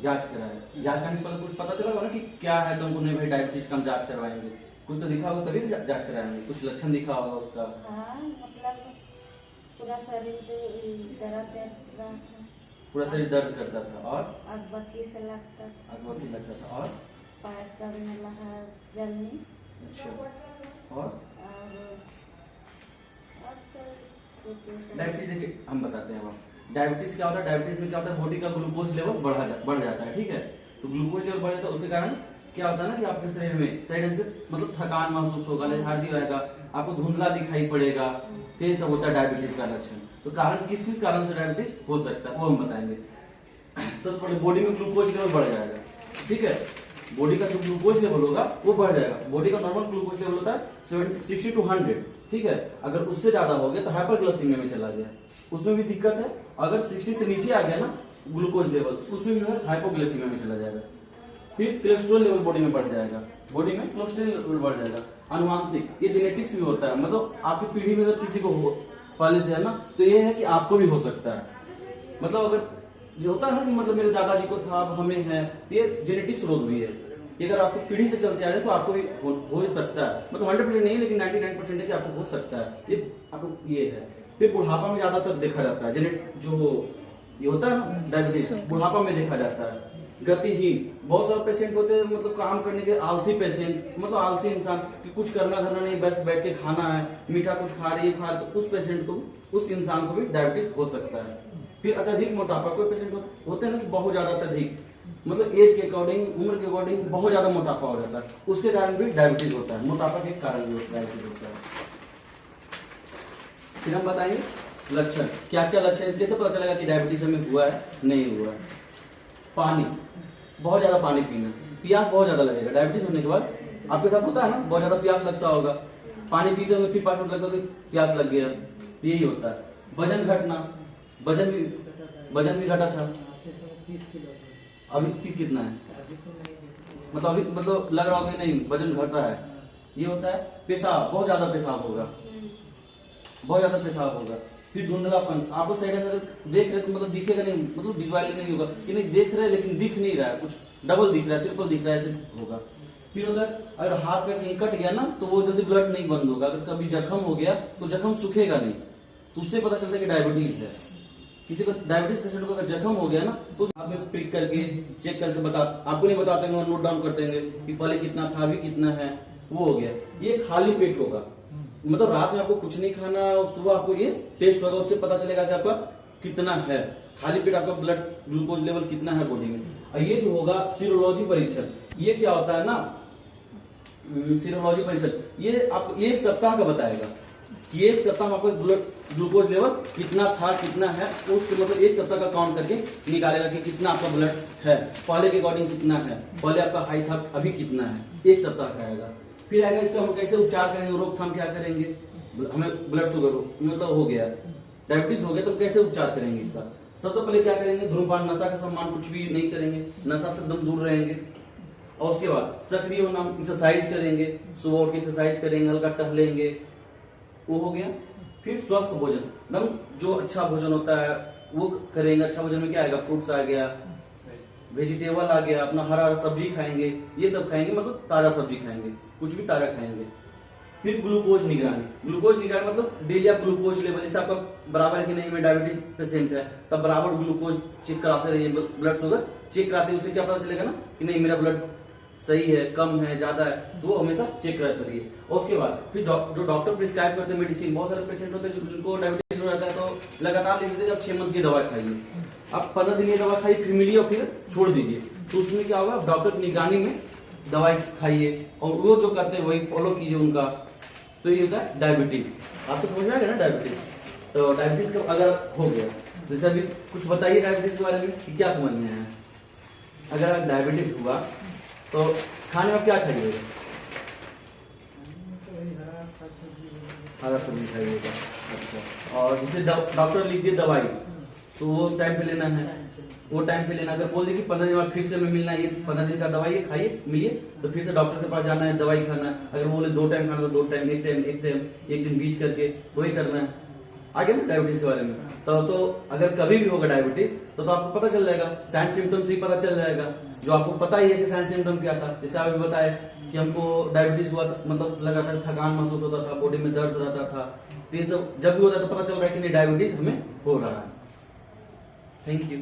जांच कराए। जांच कराने से पहले कुछ पता चला होगा ना कि क्या है, तो हमको नहीं भाई डायबिटीज का हम जांच करवाएंगे, कुछ तो दिखा होगा तभी जांच कराएंगे, कुछ लक्षण दिखा होगा उसका। हाँ मतलब पूरा शरीर दर्द रहा था, पूरा शरीर दर्द करता था और अगबकी से लगता था, अगवकी लगता था और पैर सब में लगा जलनी। अच्छा और तो डायबिटीज देखिए हम बताते हैं अब डायबिटीज क्या होता है। डायबिटीज में क्या होता है, बॉडी का ग्लूकोज लेवल बढ़ जाता है, ठीक है। तो ग्लूकोज लेवल बढ़ जाता है, उसके कारण क्या होता है ना कि आपके शरीर में साइड से मतलब थकान महसूस होगा, लेथार्जी रहेगा, आपको धुंधला दिखाई पड़ेगा, तो ये सब होता है डायबिटीज का लक्षण। तो कारण किस किस कारण से डायबिटीज हो सकता है वो हम बताएंगे। सबसे पहले बॉडी में ग्लूकोज लेवल बढ़ जाएगा, ठीक है। बॉडी का जो ग्लूकोज लेवल होगा वो बढ़ जाएगा। बॉडी का नॉर्मल ग्लूकोज लेवल होता है 60 to 100, ठीक है। अगर उससे ज्यादा हो गया तो हाइपरग्लाइसीमिया में चला गया, उसमें भी दिक्कत है। अगर 60 से नीचे आ गया ना ग्लूकोज लेवल, उसमें भी हाइपोग्लाइसीमिया में चला जाएगा। फिर कोलेस्ट्रॉल लेवल बॉडी में बढ़ जाएगा, बॉडी में कोलेस्ट्रॉल लेवल बढ़ जाएगा। अनुवांशिक, ये जेनेटिक्स भी होता है, मतलब आपकी पीढ़ी में अगर किसी को हो पहले से है ना, तो ये है कि आपको भी हो सकता है। मतलब अगर जो होता है ना कि मतलब मेरे दादाजी को था, अब हमें है, ये जेनेटिक्स रोग भी है। कि अगर आपको पीढ़ी से चलते आ रहे हैं तो आपको भी हो ही सकता है, मतलब 100% नहीं लेकिन 99% है कि आपको हो सकता है। ये आपको ये है। फिर बुढ़ापा में ज्यादातर देखा जाता है, जो ये होता है ना डायबिटीज, बुढ़ापा में देखा जाता है। गतिहीन, बहुत सारे पेशेंट होते हैं, मतलब काम करने के आलसी पेशेंट, मतलब आलसी इंसान कि कुछ करना धरना नहीं, बस बैठ के खाना है, मीठा कुछ खा रही है, तो उस पेशेंट को, उस इंसान को भी डायबिटीज हो सकता है। फिर अत्यधिक मोटापा, कोई पेशेंट होते हैं ना कि बहुत ज्यादा अत्यधिक, मतलब एज के अकॉर्डिंग, उम्र के अकॉर्डिंग बहुत ज्यादा मोटापा हो जाता है, उसके कारण भी डायबिटीज होता है। मोटापा के कारण भी डायबिटीज होता है। फिर हम बताएंगे लक्षण, क्या क्या लक्षण, इसके से पता चलेगा कि डायबिटीज हमें हुआ है नहीं हुआ है। पानी, बहुत ज्यादा पानी पीना, प्यास बहुत ज्यादा लगेगा डायबिटीज होने के बाद। आपके साथ होता है ना, बहुत ज्यादा प्यास लगता होगा, पानी पीते होंगे फिर 5 मिनट लगता है प्यास लग गया, यही होता है। वजन घटना, वजन भी घटा था, 30 किलो, अभी कितना है, मतलब अभी मतलब लग रहा होगा नहीं वजन घट रहा है, ये होता है। पेशाब, बहुत ज्यादा पेशाब होगा, बहुत ज्यादा पेशाब होगा। फिर धुंधलापन, आपको साइड अगर देख रहे तो मतलब दिखेगा नहीं, मतलब विजुअली नहीं होगा कि नहीं देख रहे लेकिन दिख नहीं रहा है, कुछ डबल दिख रहा है, ट्रिपल दिख रहा है, ऐसे होगा। फिर अगर हाथ पे कहीं कट गया ना तो वो जल्दी ब्लड नहीं बंद होगा। अगर कभी जख्म हो गया तो जख्म सूखेगा नहीं, तो उससे पता चलता है कि डायबिटीज है। किसी को डायबिटीज पेशेंट को अगर जख्म हो गया ना तो हाथ में प्रिक करके चेक करके आपको नहीं बताते हैं, नोट डाउन करते हैं कि पहले कितना था अभी कितना है, वो हो गया। ये खाली पेट होगा, मतलब रात में आपको कुछ नहीं खाना और सुबह आपको ये टेस्ट होगा, उससे पता चलेगा कि आपका कितना है। खाली पेट आपका ब्लड ग्लूकोज लेवल कितना है बॉडी में। और ये जो होगा सीरोलॉजी परीक्षण, ये क्या होता है ना, सीरोलॉजी परीक्षण, ये आपको 1 सप्ताह का बताएगा कि 1 सप्ताह में आपका ब्लड ग्लूकोज लेवल कितना था कितना है, उसके मतलब 1 सप्ताह का काउंट करके निकालेगा कि कितना आपका ब्लड है, पहले के अकॉर्डिंग कितना है, पहले आपका हाई था अभी कितना है, 1 सप्ताह का आएगा। फिर आएगा इसका हम कैसे उपचार करेंगे, रोकथाम क्या करेंगे। हमें ब्लड शुगर मतलब हो गया, डायबिटीज हो गया, तो कैसे उपचार करेंगे इसका। सबसे पहले क्या करेंगे, धूम्रपान नशा का सामान कुछ भी नहीं करेंगे, नशा से एकदम दूर रहेंगे। और उसके बाद सक्रिय होना, एक्सरसाइज करेंगे, सुबह उठ के एक्सरसाइज करेंगे, हल्का टहलेंगे, वो हो गया। फिर स्वस्थ भोजन, एकदम जो अच्छा भोजन होता है वो करेंगे। अच्छा भोजन में क्या आएगा, फ्रूट्स आ गया, वेजिटेबल आ गया, अपना हरा हरा सब्जी खाएंगे, ये सब खाएंगे, मतलब ताजा सब्जी खाएंगे, कुछ भी ताजा खाएंगे। फिर ग्लूकोज निगरानी, ग्लूकोज निगरानी मतलब डेली आप ग्लूकोज लेवल, जैसे आपका बराबर है कि नहीं, में डायबिटीज पेशेंट है तब बराबर ग्लूकोज चेक कराते रहिए, ब्लड शुगर चेक कराते हैं, उससे क्या पता चलेगा ना कि नहीं मेरा ब्लड सही है, कम है, ज्यादा है, तो वो हमेशा चेक कराते रहिए। और उसके बाद फिर जो डॉक्टर प्रिस्क्राइब करते हैं मेडिसिन, बहुत सारे पेशेंट होते हैं जिनको डायबिटीज हो जाता है तो लगातार लिख देते हैं, आप 6 मंथ की दवा खाइए, आप 15 दिन की दवा खाइए, फिर मिलिए और फिर छोड़ दीजिए। तो उसमें क्या होगा, डॉक्टर की निगरानी में दवाई खाइए और वो जो करते हैं वही फॉलो कीजिए उनका। तो ये होता है डायबिटीज। आपको समझ में आ गया ना डायबिटीज। तो डायबिटीज का अगर हो गया, जैसे अभी कुछ बताइए डायबिटीज के बारे में कि क्या समझ में आया। अगर डायबिटीज हुआ तो खाने में क्या खाइएगा, हरा सब्जी खाइएगा। अच्छा, और जैसे डॉक्टर लिख दिए दवाई तो वो टाइम पे लेना है, वो टाइम पे लेना। अगर बोल दे कि 15 दिन बाद फिर से हमें मिलना है, ये 15 दिन का दवाई है, खाइए, मिलिए, तो फिर से डॉक्टर के पास जाना है, दवाई खाना है। अगर बोले 2 टाइम खाना तो 2 टाइम, एक टाइम, एक दिन बीच करके वही करना है। आ गया ना डायबिटीज के बारे में। तो अगर कभी भी होगा डायबिटीज तो आपको पता चल जाएगा, साइन सिम्टम्स ही पता चल जाएगा, जो आपको पता ही है कि साइन सिम्टम क्या था। जैसे आप बताए कि हमको डायबिटीज हुआ, मतलब लगा था थकान महसूस होता था, बॉडी में दर्द रहता था, तो ये सब जब भी होता है तो पता चल रहा है कि नहीं डायबिटीज हमें हो रहा है। Thank you.